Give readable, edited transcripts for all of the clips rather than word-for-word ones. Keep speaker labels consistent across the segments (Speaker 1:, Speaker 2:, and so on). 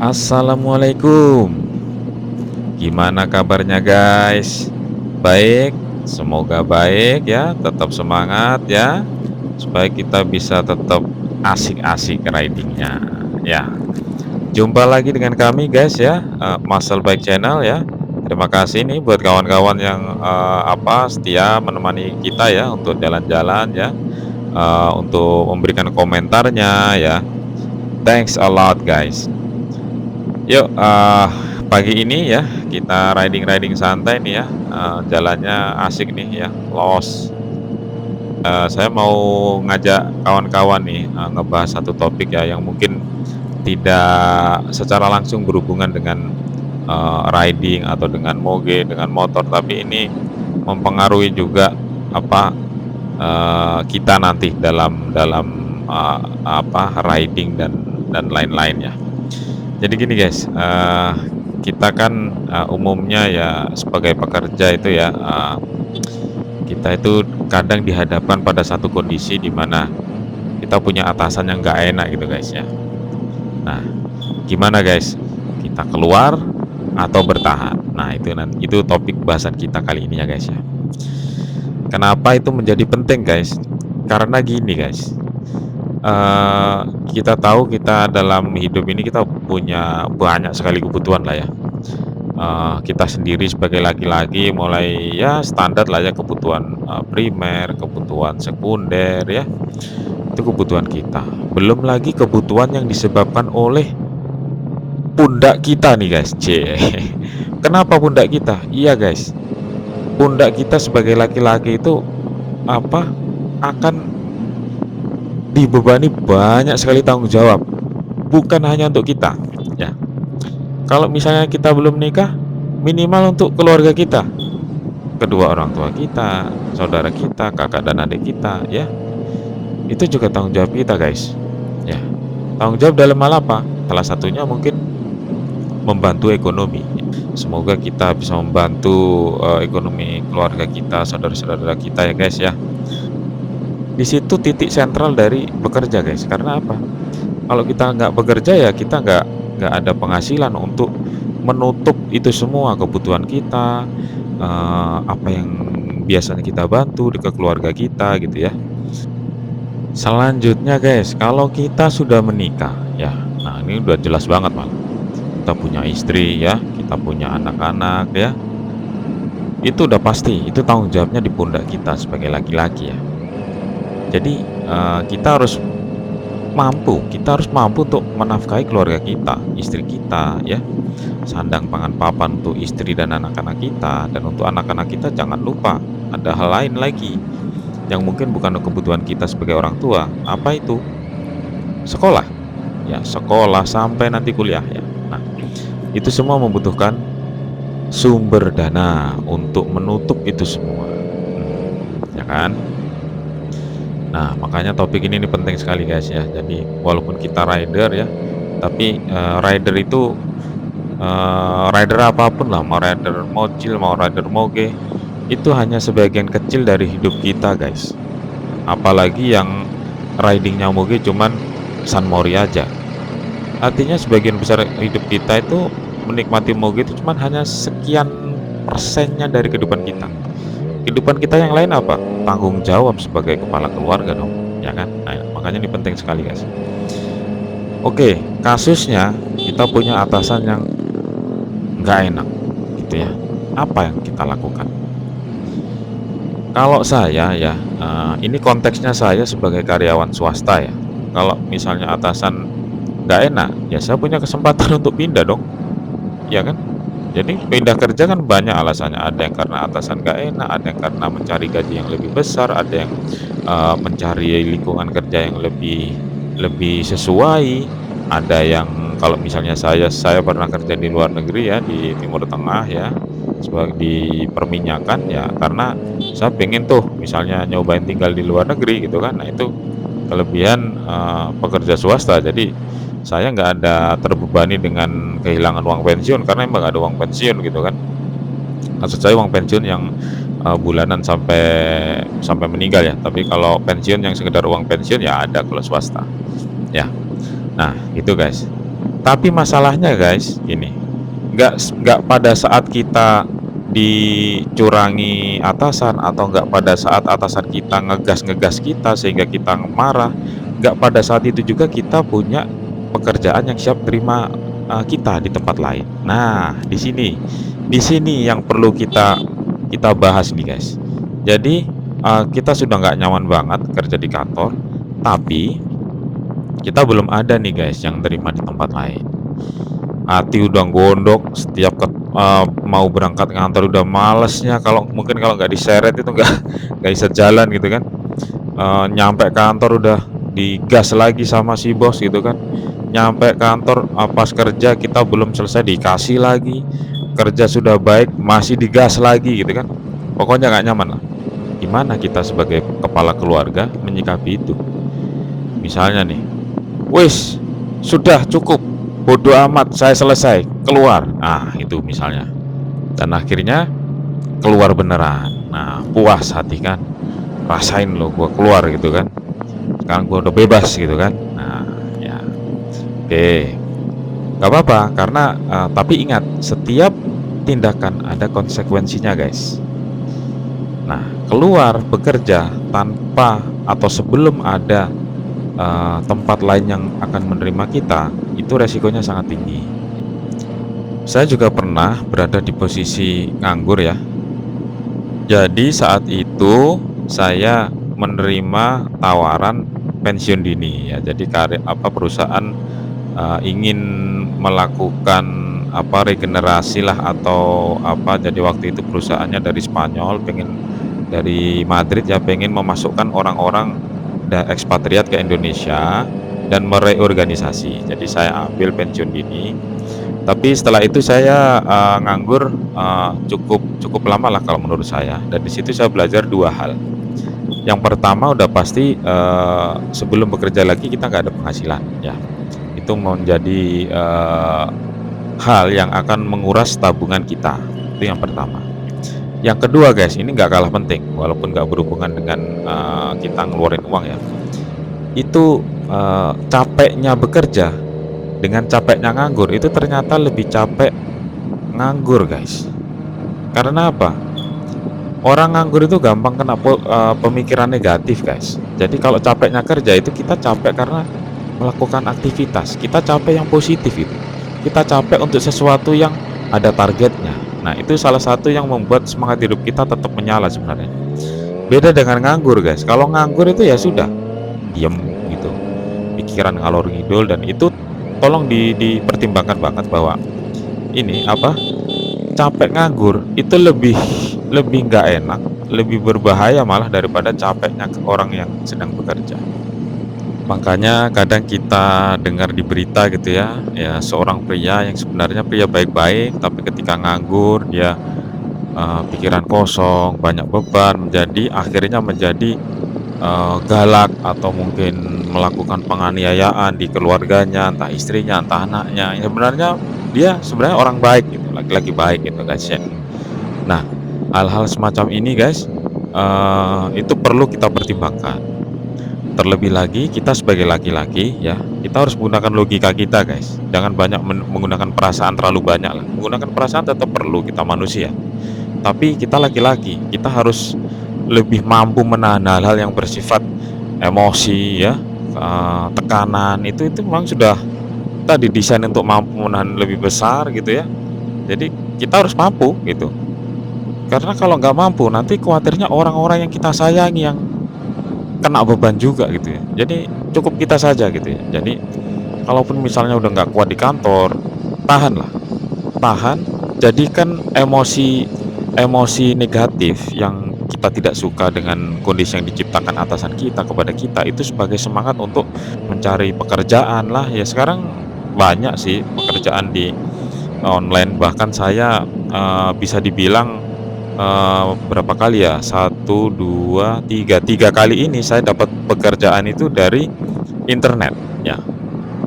Speaker 1: Assalamualaikum. Gimana kabarnya guys? Baik? Semoga baik ya, tetap semangat ya, supaya kita bisa tetap asik-asik ridingnya ya. Jumpa lagi dengan kami guys ya, Muscle Bike Channel ya. Terima kasih nih buat kawan-kawan yang, setia menemani kita ya untuk jalan-jalan ya, untuk memberikan komentarnya ya. Thanks a lot guys. Yuk, pagi ini ya kita riding-riding santai nih ya, jalannya asik nih ya, los. Saya mau ngajak kawan-kawan nih, ngebahas satu topik ya yang mungkin tidak secara langsung berhubungan dengan, riding atau dengan moge, dengan motor, tapi ini mempengaruhi juga apa, kita nanti dalam dalam, riding dan lain-lain ya. Jadi gini guys, kita kan, umumnya ya sebagai pekerja itu ya, kita itu kadang dihadapkan pada satu kondisi di mana kita punya atasan yang nggak enak gitu guys ya. Nah, gimana guys? Kita keluar atau bertahan? Nah itu topik bahasan kita kali ini ya guys ya. Kenapa itu menjadi penting guys? Karena gini guys, eee, kita tahu kita dalam hidup ini kita punya banyak sekali kebutuhan lah ya. Kita sendiri sebagai laki-laki mulai ya standar lah ya kebutuhan, primer, kebutuhan sekunder ya, itu kebutuhan kita. Belum lagi kebutuhan yang disebabkan oleh pundak kita nih guys, Kenapa pundak kita? Iya guys, pundak kita sebagai laki-laki itu apa, akan dibebani banyak sekali tanggung jawab, bukan hanya untuk kita, ya. Kalau misalnya kita belum nikah, minimal untuk keluarga kita. Kedua orang tua kita, saudara kita, kakak dan adik kita, ya. Itu juga tanggung jawab kita, guys. Ya. Tanggung jawab dalam hal apa? Salah satunya mungkin membantu ekonomi. Semoga kita bisa membantu ekonomi keluarga kita, saudara-saudara kita ya, guys ya. Di situ titik sentral dari bekerja, guys. Karena apa? Kalau kita nggak bekerja ya kita nggak ada penghasilan untuk menutup itu semua kebutuhan kita, apa yang biasanya kita bantu ke keluarga kita gitu ya. Selanjutnya guys, kalau kita sudah menikah ya, nah ini udah jelas banget malah. Kita punya istri ya, kita punya anak-anak ya, itu udah pasti, itu tanggung jawabnya di pundak kita sebagai laki-laki ya. Jadi, kita harus mampu untuk menafkahi keluarga kita, istri kita ya, sandang pangan papan untuk istri dan anak-anak kita, dan untuk anak-anak kita jangan lupa ada hal lain lagi yang mungkin bukan kebutuhan kita sebagai orang tua. Apa itu? Sekolah. Ya, sekolah sampai nanti kuliah ya. Nah, itu semua membutuhkan sumber dana untuk menutup itu semua. Ya kan? Nah, makanya topik ini nih penting sekali guys ya. Jadi walaupun kita rider ya, tapi rider itu rider apapun lah, mau rider mocil, mau rider moge, itu hanya sebagian kecil dari hidup kita guys. Apalagi yang ridingnya moge cuman San Mori aja. Artinya sebagian besar hidup kita itu menikmati moge itu cuman hanya sekian persennya dari kehidupan kita. Kehidupan kita yang lain apa? Tanggung jawab sebagai kepala keluarga dong, ya kan? Nah, makanya ini penting sekali guys. Oke, kasusnya kita punya atasan yang nggak enak, gitu ya. Apa yang kita lakukan? Kalau saya ya, ini konteksnya saya sebagai karyawan swasta ya. Kalau misalnya atasan nggak enak, ya saya punya kesempatan untuk pindah dong, ya kan? Jadi pindah kerja kan banyak alasannya, ada yang karena atasan nggak enak, ada yang karena mencari gaji yang lebih besar, ada yang, mencari lingkungan kerja yang lebih lebih sesuai, ada yang kalau misalnya saya pernah kerja di luar negeri ya, di Timur Tengah ya, sebagai di perminyakan ya, karena saya pengen tuh misalnya nyobain tinggal di luar negeri gitu kan. Nah itu kelebihan, pekerja swasta. Jadi saya nggak ada terbebani dengan kehilangan uang pensiun karena emang ada uang pensiun gitu kan. Maksud saya uang pensiun yang, bulanan sampai sampai meninggal ya, tapi kalau pensiun yang sekedar uang pensiun ya ada kalau swasta, ya. Nah itu guys. Tapi masalahnya guys, gini, nggak pada saat kita dicurangi atasan, atau nggak pada saat atasan kita ngegas-ngegas kita sehingga kita marah, nggak pada saat itu juga kita punya pekerjaan yang siap terima kita di tempat lain. Nah, di sini yang perlu kita kita bahas nih guys. Jadi kita sudah nggak nyaman banget kerja di kantor, tapi kita belum ada nih guys yang terima di tempat lain. Hati udah gondok setiap mau berangkat kantor, udah malesnya, kalau mungkin kalau nggak diseret itu nggak bisa jalan gitu kan. Nyampe kantor udah digas lagi sama si bos gitu kan. Nyampe kantor pas kerja kita belum selesai dikasih lagi, kerja sudah baik masih digas lagi gitu kan. Pokoknya nggak nyaman lah. Gimana kita sebagai kepala keluarga menyikapi itu? Misalnya nih, wis sudah cukup, bodoh amat, saya selesai, keluar. Nah, itu misalnya. Dan akhirnya keluar beneran. Nah, puas hati kan. Rasain loh gua keluar gitu kan. Sekarang gua udah bebas gitu kan. Nah, ya. Oke. Gak apa-apa karena tapi ingat, setiap tindakan ada konsekuensinya, guys. Nah, keluar bekerja tanpa atau sebelum ada tempat lain yang akan menerima kita, itu resikonya sangat tinggi. Saya juga pernah berada di posisi nganggur ya. Jadi saat itu saya menerima tawaran pensiun dini ya. Jadi perusahaan ingin melakukan regenerasi lah atau apa. Jadi waktu itu perusahaannya dari Spanyol, dari Madrid ya, pengen memasukkan orang-orang ekspatriat ke Indonesia dan mereorganisasi. Jadi saya ambil pensiun dini. Tapi setelah itu saya nganggur cukup lama lah kalau menurut saya. Dan di situ saya belajar dua hal. Yang pertama udah pasti sebelum bekerja lagi kita nggak ada penghasilan ya. Itu menjadi hal yang akan menguras tabungan kita. Itu yang pertama. Yang kedua guys, ini nggak kalah penting, walaupun nggak berhubungan dengan kita ngeluarin uang ya. Itu capeknya bekerja dengan capeknya nganggur, itu ternyata lebih capek nganggur guys. Karena apa? Orang nganggur itu gampang kena pemikiran negatif guys. Jadi kalau capeknya kerja itu kita capek karena melakukan aktivitas, kita capek yang positif itu. Kita capek untuk sesuatu yang ada targetnya. Nah, itu salah satu yang membuat semangat hidup kita tetap menyala sebenarnya. Beda dengan nganggur guys. Kalau nganggur itu ya sudah, diem gitu, pikiran ngalor ngidul. Dan itu tolong dipertimbangkan banget bahwa ini capek nganggur itu lebih nggak enak, lebih berbahaya malah daripada capeknya orang yang sedang bekerja. Makanya kadang kita dengar di berita gitu ya, seorang pria yang sebenarnya pria baik-baik, tapi ketika nganggur dia pikiran kosong, banyak beban, akhirnya menjadi galak atau mungkin melakukan penganiayaan di keluarganya, entah istrinya, entah anaknya. Ya, sebenarnya dia sebenarnya orang baik gitu, laki-laki baik gitu guys ya. Nah, hal-hal semacam ini guys itu perlu kita pertimbangkan. Terlebih lagi kita sebagai laki-laki ya, kita harus menggunakan logika kita guys. Jangan banyak menggunakan perasaan, terlalu banyak lah. Menggunakan perasaan tetap perlu, kita manusia. Tapi kita laki-laki, kita harus lebih mampu menahan hal-hal yang bersifat emosi ya, tekanan. Itu memang sudah kita didesain untuk mampu menahan lebih besar gitu ya. Jadi kita harus mampu gitu. Karena kalau nggak mampu, nanti khawatirnya orang-orang yang kita sayangi yang kena beban juga gitu ya. Jadi cukup kita saja gitu ya. Jadi kalaupun misalnya udah nggak kuat di kantor, tahanlah, tahan. Jadikan emosi negatif yang kita tidak suka dengan kondisi yang diciptakan atasan kita kepada kita itu sebagai semangat untuk mencari pekerjaan lah ya. Sekarang banyak sih pekerjaan di online, bahkan saya bisa dibilang berapa kali ya, 1, 2, 3 kali ini saya dapat pekerjaan itu dari internet ya.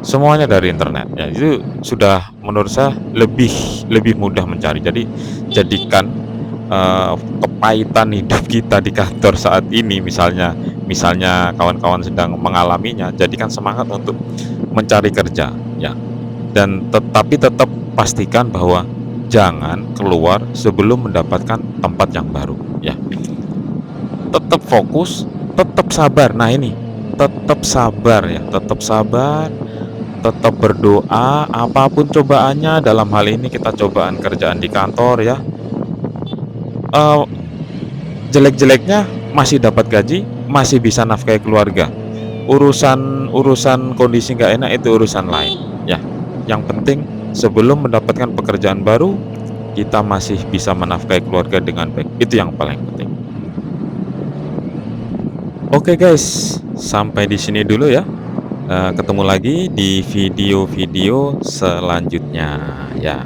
Speaker 1: Semuanya dari internet ya. Itu sudah menurut saya lebih mudah mencari. Jadi jadikan kepahitan hidup kita di kantor saat ini, misalnya kawan-kawan sedang mengalaminya, jadikan semangat untuk mencari kerja ya. dan tapi tetap pastikan bahwa jangan keluar sebelum mendapatkan tempat yang baru ya. Tetap fokus, tetap sabar. Nah ini, tetap sabar ya, tetap sabar, tetap berdoa, apapun cobaannya. Dalam hal ini kita cobaan kerjaan di kantor ya, eee, jelek-jeleknya masih dapat gaji, masih bisa nafkahi keluarga. Urusan kondisi nggak enak itu urusan lain ya. Yang penting sebelum mendapatkan pekerjaan baru, kita masih bisa menafkahi keluarga dengan baik, itu yang paling penting. Oke guys, sampai di sini dulu ya. Ketemu lagi di video-video selanjutnya ya.